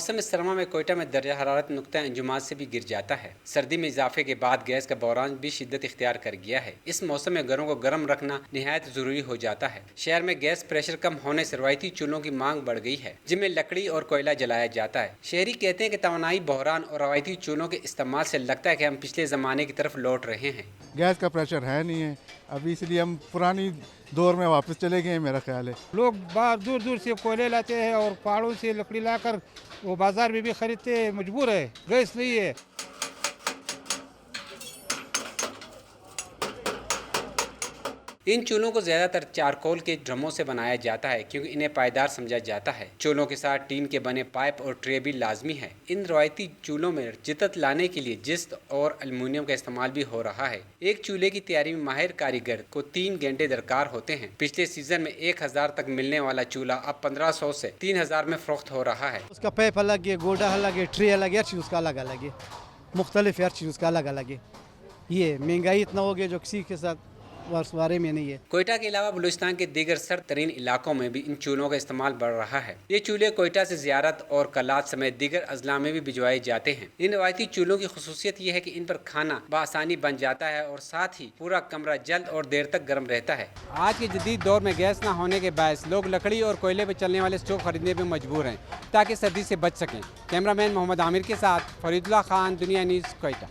मौसम सरमा में कोयटा में दर्जा हरारत नुक्ता अंजुमात से भी गिर जाता है। सर्दी में इजाफे के बाद गैस का बहरान भी शिद्दत इख्तियार कर गया है। इस मौसम में घरों को गर्म रखना निहायत जरूरी हो जाता है। शहर में गैस प्रेशर कम होने से रवायती चूल्हों की मांग बढ़ गई है, जिनमें लकड़ी और कोयला जलाया जाता है। शहरी कहते हैं कि तवानाई बहरान और रवायती चूल्हों के इस्तेमाल से लगता है कि हम पिछले जमाने की तरफ लौट रहे हैं। गैस का प्रेशर है नहीं है अभी, इसलिए हम पुरानी दौर में वापस चले गए, मेरा ख्याल है। लोग बाहर दूर दूर से कोयले लाते हैं और पहाड़ों से लकड़ी लाकर वो बाजार में भी खरीदते हैं, मजबूर है, गैस नहीं है। इन चूल्हों को ज्यादातर चारकोल के ड्रमों से बनाया जाता है, क्योंकि इन्हें पायदार समझा जाता है। चूल्हों के साथ टीन के बने पाइप और ट्रे भी लाजमी है। इन रवायती चूल्हों में जिद्दत लाने के लिए जिस्त और एल्युमिनियम का इस्तेमाल भी हो रहा है। एक चूल्हे की तैयारी में माहिर कारीगर को 3 घंटे दरकार होते हैं। पिछले सीजन में 1000 तक मिलने वाला चूल्हा अब 1500 से 3000 में फरोख्त हो रहा है। उसका पाइप अलग है, गोडा अलग है, ट्रे अलग है, हर चीज़ उसका अलग अलग है, मुख्तलिफ हर चीज़ उसका अलग अलग है। ये महंगाई इतना हो गया जो किसी के साथ बारे में नहीं है। कोयटा के अलावा बलूचिस्तान के दीगर सर्द तरीन इलाकों में भी इन चूल्हों का इस्तेमाल बढ़ रहा है। ये चूल्हे कोयटा से ज़ियारत और कलात समेत दीगर अजला में भी भिजवाए जाते हैं। इन रवायती चूल्हों की खुसूसियत यह है कि इन पर खाना बआसानी बन जाता है और साथ ही पूरा कमरा जल्द और देर तक गर्म रहता है। आज के जदीद दौर में गैस न होने के बायस लोग लकड़ी और कोयले पर चलने वाले स्टोव खरीदने पर मजबूर हैं ताकि सर्दी से बच सकें। कैमरामैन मोहम्मद आमिर के साथ फरीदुल्लाह खान, दुनिया न्यूज़, कोयटा।